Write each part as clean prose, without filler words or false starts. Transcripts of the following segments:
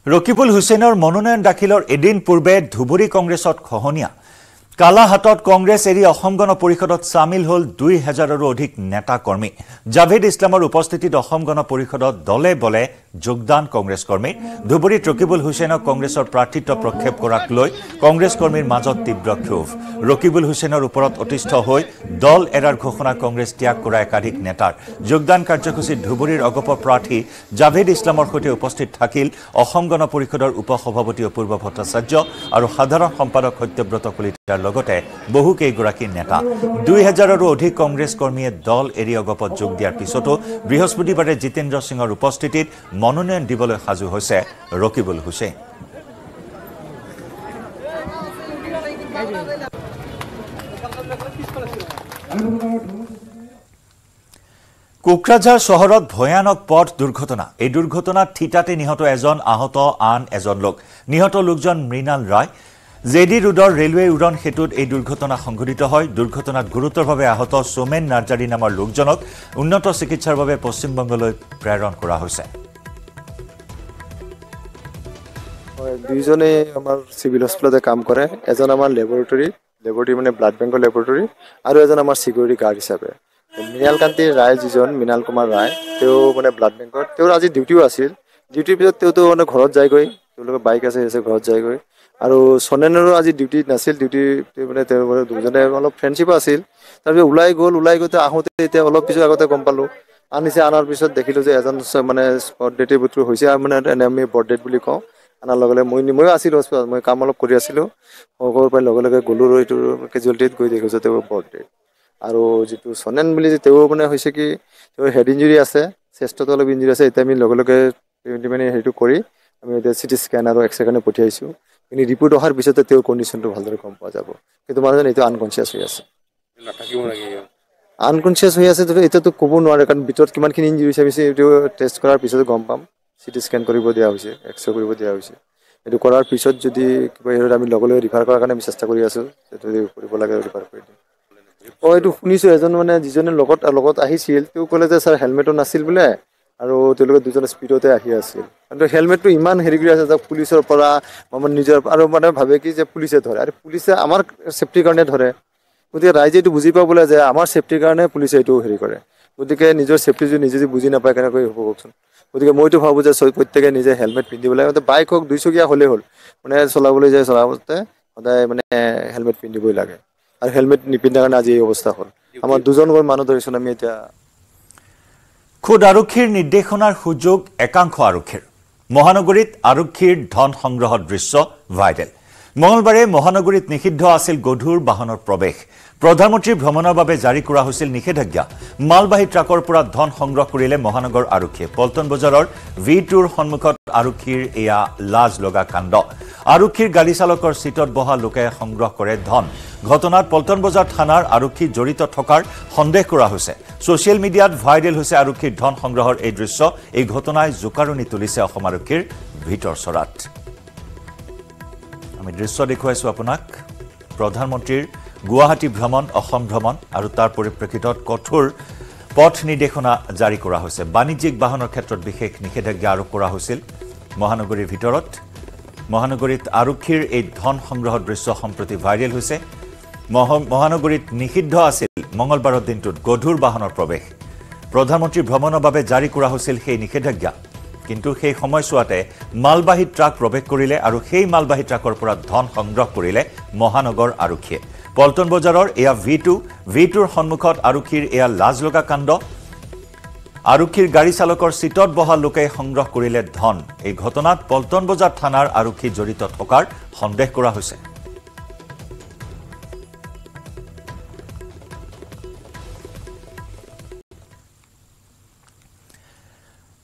ৰকিবুল হুছেইনৰ মনোনয়ন দাখিলৰ এদিন পূৰ্বে ধুবুৰী কংগ্ৰেছত খহনীয়া কালাহাটত কংগ্ৰেছ এৰি অসম গণ পৰিষদত সামিল হল 2000ৰো অধিক নেতা কৰ্মী জাভেদ ইছলামৰ উপস্থিতিত অসম গণ পৰিষদত দলে বলে যোগদান কংগ্ৰেছ কৰ্মী ধুবুৰীত ৰকিবুল হুছেইনক কংগ্ৰেছৰ প্ৰাৰ্থিত্ব প্ৰক্ষেপ কৰাক লৈ কংগ্ৰেছ কৰ্মীৰ মাজত তীব্ৰ ক্ষোভ ৰকিবুল হুছেইনৰ ওপৰত অতিষ্ঠ হৈ দল এৰাৰ ঘোষণা কংগ্ৰেছ ত্যাগ কৰা একাধিক নেতাৰ যোগদান কাৰ্যসূচীত ধুবুৰীৰ অগপ প্ৰাৰ্থী জাভেদ ইছলামৰ সৈতে উপস্থিত থাকিল অসম গণ পৰিষদৰ উপসভাপতি অপূৰ্ব ভট্টাচাৰ্য আৰু সাধাৰণ সম্পাদক সত্যব্ৰত কলিতাৰ লগতে বহু কেইগৰাকী নেতা 2000ৰো অধিক কংগ্ৰেছ কৰ্মীয়ে দল এৰি অগপত যোগ দিয়াৰ পিছতো বৃহস্পতিবাৰে জিতেন্দ্ৰ সিঙৰ উপস্থিতিত মনোনয়ন দিবলৈ সাজু হৈছে ৰকিবুল হুছেইন কোকৰাঝাৰ চহৰত ভয়ানক পথ দুৰ্ঘটনা এই দুৰ্ঘটনাত ঠিতাতে নিহত এজন আহত আন এজন লোক নিহত লোকজন মৃণাল ৰায় জেডি ৰোডৰ ৰেলৱে উৰণ হেতুত এই দুৰ্ঘটনা সংঘটিত হয় দুৰ্ঘটনাত গুৰুতৰভাৱে আহত সোমেন নাৰ্জাৰী নামৰ লোকজনক উন্নত চিকিৎসাৰ বাবে পশ্চিমবংগলৈ প্ৰেৰণ কৰা হৈছে দুইজনে আমাৰ সিভিল হস্পিটালতে কাম কৰে এজন আমাৰ ল্যাবৰেটৰী মানে ব্লাড বেংকৰ ল্যাবৰেটৰী আৰু এজন আমাৰ সিকিউৰিটি গাৰ্ড হিচাপে মৃণাল কান্তি ৰায় যিজন মৃণাল কুমাৰ ৰায় তেওঁ মানে ব্লাড বেংকৰ তেওঁৰ আজি ডিউটিও আছিল ডিউটিৰ পিছত তেওঁতো মানে ঘৰত যায়গৈ তেওঁলোকৰ বাইক আছে ঘৰত যায়গৈ আৰু সনেনৰো আজি ডিউটি নাছিল ডিউটি মানে তেওঁ দুজনে অলপ ফ্ৰেণ্ডশ্বিপ আছিল তাৰপিছত ওলাই গৈ আহোঁতে এতিয়া অলপ পিছত আগতে গম পালোঁ আনাৰ পিছত দেখিলোঁ যে এজন মানে স্পট ডেটে বুটটো হৈছে মানে আমি বৰ্ড ডেট বুলি কওঁ আনাৰ লগে লগে ময়ো আছিলোঁ হস্পিটেলত মই কাম অলপ কৰি আছিলোঁ সৰুৰ পৰাই লগে লগে গ'লোঁ এইটো কেজুৱেলিটিত গৈ দেখিছোঁ তেওঁ বৰ্ড ডেট আৰু যিটো সনেন বুলি তেওঁ মানে হৈছে কি তেওঁৰ হেড ইঞ্জুৰি আছে চেষ্টতো অলপ ইঞ্জুৰি আছে এতিয়া আমি লগে লগে মানে সেইটো কৰি আমি এতিয়া চিটি স্কেন আৰু এক্সৰে কাৰণে পঠিয়াইছোঁ কিন্তু ৰিপৰ্ট অহাৰ পিছতে তেওঁৰ কণ্ডিশ্যনটো ভালদৰে গম পোৱা যাব কিন্তু মানুহজন এইটো আনকনচিয়াছ হৈ আছে আনকনচিয়াছ হৈ আছে এতিয়াতো ক'ব নোৱাৰে কাৰণ ভিতৰত কিমানখিনি ইঞ্জুৰি হৈছে এইটো টেষ্ট কৰাৰ পিছতে গম পাম চিটি স্কেন কৰিব দিয়া হৈছে এক্সৰে কৰিব দিয়া হৈছে এইটো কৰাৰ পিছত যদি কিবা আমি লগে লগে ৰিফাৰ কৰাৰ কাৰণে আমি চেষ্টা কৰি আছোঁ সেইটো কৰিব লাগে ৰিফাৰ কৰি দিম এইটো শুনিছোঁ এজন মানে যিজনে লগত আহিছিল তেওঁ ক'লে যে ছাৰ হেলমেটো নাছিল বোলে আৰু তেওঁলোকে দুজনে স্পীডতে আহি আছিল কিন্তু হেলমেটটো ইমান হেৰি কৰি আছে যে পুলিচৰ পৰা নিজৰ আৰু মানে ভাবে কি যে পুলিচে ধৰে আৰু পুলিচে আমাৰ ছেফটিৰ কাৰণে ধৰে গতিকে ৰাইজে এইটো বুজি পাবলৈ যে আমাৰ ছেফটিৰ কাৰণে পুলিচে এইটো হেৰি কৰে গতিকে নিজৰ ছেফটি যদি নিজে বুজি নাপায় কেনেকৈ হ'ব কওকচোন গতিকে মইতো ভাবোঁ যে প্ৰত্যেকে নিজে হেলমেট পিন্ধিব লাগে বাইক হওক দুইচকীয়া হ'লেই হ'ল মানে চলাবলৈ চলাওঁতে সদায় মানে হেলমেট পিন্ধিবই লাগে আৰু হেলমেট নিপিন্ধাৰ কাৰণে আজি এই অৱস্থা হ'ল আমাৰ দুজনকৈ মানুহ ধৰিছোঁ আমি এতিয়া খুদ আৰক্ষীৰ নিৰ্দেশনাৰ সুযোগ একাংশ আৰক্ষীৰ মহানগৰীত আৰক্ষীৰ ধন সংগ্ৰহৰ দৃশ্য ভাইৰেল মঙলবাৰে মহানগৰীত নিষিদ্ধ আছিল গধুৰ বাহনৰ প্ৰৱেশ প্ৰধানমন্ত্ৰীৰ ভ্ৰমণৰ বাবে জাৰি কৰা হৈছিল নিষেধাজ্ঞা মালবাহী ট্ৰাকৰ পৰা ধন সংগ্ৰহ কৰিলে মহানগৰ আৰক্ষীয়ে পল্টন বজাৰৰ V2ৰ সন্মুখত আৰক্ষীৰ এয়া লাজ লগা কাণ্ড আৰক্ষীৰ গাড়ী চালকৰ সিটত বহা লোকে সংগ্ৰহ কৰে ধন ঘটনাত পল্টন বজাৰ থানাৰ আৰক্ষী জড়িত থকাৰ সন্দেহ কৰা হৈছে সোশ্যাল মিডিয়াত ভাইৰেল হৈছে আৰক্ষীৰ ধন সংগ্ৰহৰ এই দৃশ্য এই ঘটনাই জোকাৰণি তুলিছে অসম আৰক্ষীৰ ভিতৰ চৰাত আমি দৃশ্য দেখুৱাইছো আপোনাক প্ৰধানমন্ত্ৰীৰ গুৱাহাটী ভ্ৰমণ অসম ভ্ৰমণ আৰু তাৰ পৰিপ্ৰেক্ষিতত কঠোৰ পথ নিৰ্দেশনা জাৰি কৰা হৈছে বাণিজ্যিক বাহনৰ ক্ষেত্ৰত বিশেষ নিষেধাজ্ঞা আৰোপ কৰা হৈছিল মহানগৰীৰ ভিতৰত মহানগৰীত আৰক্ষীৰ এই ধন সংগ্ৰহৰ দৃশ্য সম্প্ৰতি ভাইৰেল হৈছে মহানগৰীত নিষিদ্ধ আছিল মঙলবাৰৰ দিনটোত গধুৰ বাহনৰ প্ৰৱেশ প্ৰধানমন্ত্ৰীৰ ভ্ৰমণৰ বাবে জাৰি কৰা হৈছিল সেই নিষেধাজ্ঞা কিন্তু সেই সময়ছোৱাতে মালবাহী ট্ৰাক প্ৰৱেশ কৰিলে আৰু সেই মালবাহী ট্ৰাকৰ পৰা ধন সংগ্ৰহ কৰিলে মহানগৰ আৰক্ষীয়ে পল্টন বজাৰৰ এয়া V2ৰ সন্মুখত আৰক্ষীৰ এয়া লাজ লগা কাণ্ড আৰক্ষীৰ গাড়ী চালকৰ সিটত বহা লোকে সংগ্ৰহ কৰিলে ধন এই ঘটনাত পল্টন বজাৰ থানাৰ আৰক্ষী জড়িত থকাৰ সন্দেহ কৰা হৈছে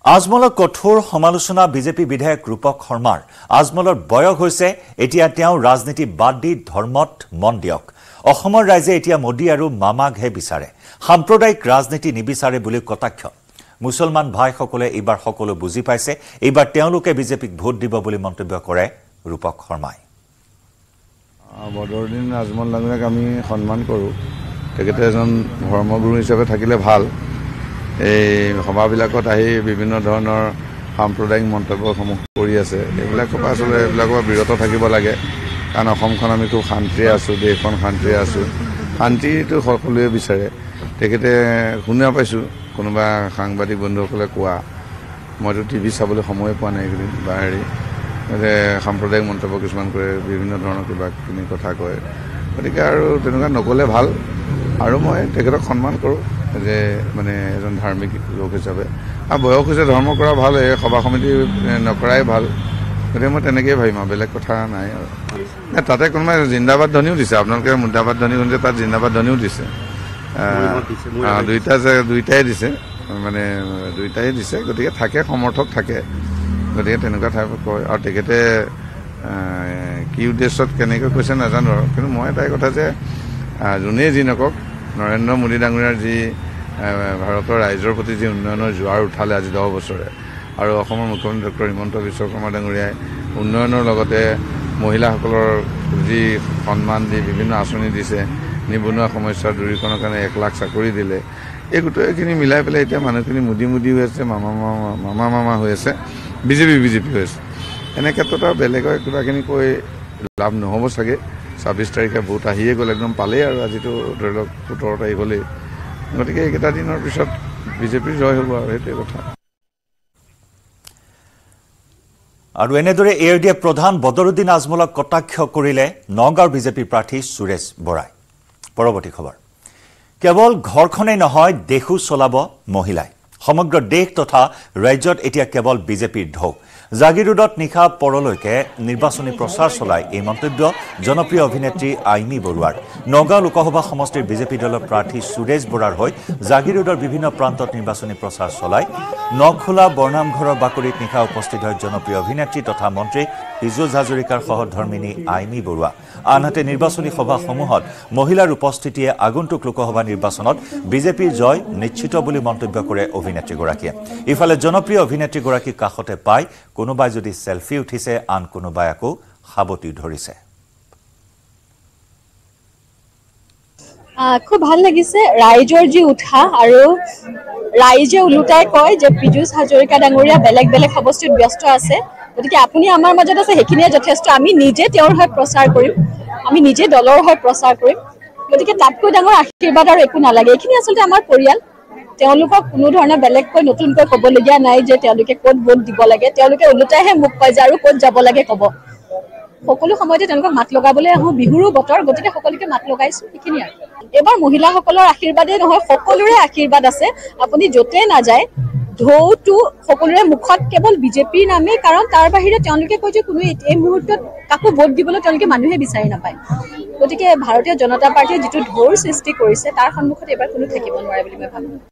আজমলক কঠোৰ সমালোচনা বিজেপি বিধায়ক ৰূপক শৰ্মাৰ আজমলৰ বয়স হৈছে এতিয়া তেওঁ ৰাজনীতি বাদ দি ধৰ্মত মন দিয়ক অসমৰ ৰাইজে এতিয়া মোদী আৰু মামাকহে বিচাৰে সাম্প্ৰদায়িক ৰাজনীতি নিবিচাৰে বুলি কটাক্ষ মুছলমান ভাইসকলে এইবাৰ সকলো বুজি পাইছে এইবাৰ তেওঁলোকে বিজেপিক ভোট দিব বুলি মন্তব্য কৰে ৰূপক শৰ্মাই বদৰুদ্দিন আজমল ডাঙৰীয়াক আমি সন্মান কৰোঁ তেখেতে এজন ধৰ্মগুৰু হিচাপে থাকিলে ভাল এই সভাবিলাকত আহি বিভিন্ন ধৰণৰ সাম্প্ৰদায়িক মন্তব্যসমূহ কৰি আছে এইবিলাকৰ পৰা আচলতে এইবিলাকৰ পৰা বিৰত থাকিব লাগে কাৰণ অসমখন আমি খুব শান্তিৰে আছোঁ দেশখন শান্তিৰে আছোঁ শান্তিটো সকলোৱে বিচাৰে তেখেতে শুনা পাইছোঁ কোনোবা সাংবাদিক বন্ধুসকলে কোৱা মইতো টিভি চাবলৈ সময় পোৱা নাই এইকেইদিন বা সাম্প্ৰদায়িক মন্তব্য কিছুমান কৰে বিভিন্ন ধৰণৰ কিবা কিনি কথা কয় গতিকে আৰু তেনেকুৱা নক'লে ভাল আৰু মই তেখেতক সন্মান কৰোঁ যে মানে এজন ধাৰ্মিক লোক হিচাপে আৰু বয়স হৈছে ধৰ্ম কৰা ভাল এই সভা সমিতি নকৰাই ভাল গতিকে মই তেনেকৈয়ে ভাবিম আৰু বেলেগ কথা নাই আৰু তাতে কোনোবাই জিন্দাবাদ ধ্বনিও দিছে আপোনালোকে মুৰ্দাবাদ ধ্বনি শুনিছে তাত জিন্দাবাদ ধ্বনিও দিছে দুইটাই দিছে মানে দুইটাই দিছে গতিকে থাকে সমৰ্থক থাকে গতিকে তেনেকুৱা ঠাই কয় আৰু তেখেতে কি উদ্দেশ্যত কেনেকৈ কৈছে নাজানো আৰু কিন্তু মই এটাই কথা যে যোনেই যি নকওক নৰেন্দ্ৰ মোদী ডাঙৰীয়াৰ যি ভাৰতৰ ৰাইজৰ প্ৰতি যি উন্নয়নৰ জোৱাৰ উঠালে আজি 10 বছৰে আৰু অসমৰ মুখ্যমন্ত্ৰী ডক্টৰ হিমন্ত বিশ্ব শৰ্মা ডাঙৰীয়াই উন্নয়নৰ লগতে মহিলাসকলৰ যি সন্মান দি বিভিন্ন আঁচনি দিছে নিবনুৱা সমস্যা দূৰীকৰণৰ কাৰণে 1 লাখ চাকৰি দিলে এই গোটেইখিনি মিলাই পেলাই এতিয়া মানুহখিনি মোদী হৈ আছে মামা হৈ আছে বিজেপি হৈ আছে এনে ক্ষেত্ৰত আৰু বেলেগৰ কিবাখিনি কৈ লাভ নহ'ব চাগে 26 তাৰিখে ভোট আহিয়ে গ'ল একদম পালেই আৰু আজিতো ধৰি লওক 17 তাৰিখ হ'লেই গতিকে এইকেইটা দিনৰ পিছত বিজেপিৰ জয় হ'ব আৰু সেইটোৱে কথা আৰু এনেদৰে এআইডিএ প্ৰধান বদৰুদ্দিন আজমলক কটাক্ষ কৰিলে নগাঁৱৰ বিজেপি প্ৰাৰ্থী সুৰেশ বৰাই পৰৱৰ্তী খবৰ কেৱল ঘৰখনেই নহয় দেশো চলাব মহিলাই সমগ্ৰ দেশ তথা ৰাজ্যত এতিয়া কেৱল বিজেপিৰ ঢৌ জাগিৰোডত নিশা পৰলৈকে নিৰ্বাচনী প্ৰচাৰ চলাই এই মন্তব্য জনপ্ৰিয় অভিনেত্ৰী আইমি বৰুৱাৰ নগাঁও লোকসভা সমষ্টিৰ বিজেপি দলৰ প্ৰাৰ্থী সুৰেশ বৰাৰ হৈ জাগিৰোডৰ বিভিন্ন প্ৰান্তত নিৰ্বাচনী প্ৰচাৰ চলাই নখোলা বৰ্ণামঘৰৰ বাকৰিত নিশা উপস্থিত হয় জনপ্ৰিয় অভিনেত্ৰী তথা মন্ত্ৰী পীযুষ হাজৰিকাৰ সহধৰ্মিনী আইমি বৰুৱা আনহাতে নিৰ্বাচনী সভাসমূহত মহিলাৰ উপস্থিতিয়ে আগন্তুক লোকসভা নিৰ্বাচনত বিজেপিৰ জয় নিশ্চিত বুলি মন্তব্য কৰে অভিনেত্ৰীগৰাকীয়ে ইফালে জনপ্ৰিয় অভিনেত্ৰীগৰাকীক কাষতে পাই কোনোবাই যদি সেলফি উঠিছে আন কোনোবাই আকৌ হাবতি ধৰিছে খুব ভাল লাগিছে ৰাইজৰ যি উৎসাহ আৰু ৰাইজে উলুটাই কয় যে পীযুষ হাজৰিকা ডাঙৰীয়া বেলেগ বেলেগ সমষ্টিত ব্যস্ত আছে গতিকে আপুনি আমাৰ মাজত আছে সেইখিনিয়ে যথেষ্ট আমি নিজে তেওঁৰ হৈ প্ৰচাৰ কৰিম আমি নিজে দলৰ হৈ প্ৰচাৰ কৰিম গতিকে তাতকৈ ডাঙৰ আশীৰ্বাদ আৰু একো নালাগে এইখিনি আচলতে আমাৰ পৰিয়াল তেওঁলোকক কোনো ধৰণৰ বেলেগকৈ নতুনকৈ ক'বলগীয়া নাই যে তেওঁলোকে ক'ত ভোট দিব লাগে তেওঁলোকে ওলোটাইহে মুখ পায় যে আৰু ক'ত যাব লাগে ক'ব সকলো সময়তে তেওঁলোকক মাত লগাবলৈ আহোঁ বিহুৰো বতৰ গতিকে সকলোকে মাত লগাইছোঁ সেইখিনি আৰু এবাৰ মহিলাসকলৰ আশীৰ্বাদেই নহয় সকলোৰে আশীৰ্বাদ আছে আপুনি য'তে নাযায় ঢৌটো সকলোৰে মুখত কেৱল বিজেপিৰ নামেই কাৰণ তাৰ বাহিৰে তেওঁলোকে কয় যে কোনো এই মুহূৰ্তত কাকো ভোট দিবলৈ তেওঁলোকে মানুহে বিচাৰি নাপায় গতিকে ভাৰতীয় জনতা পাৰ্টীয়ে যিটো ঢৌৰ সৃষ্টি কৰিছে তাৰ সন্মুখত এবাৰ কোনো থাকিব নোৱাৰে বুলি মই ভাবোঁ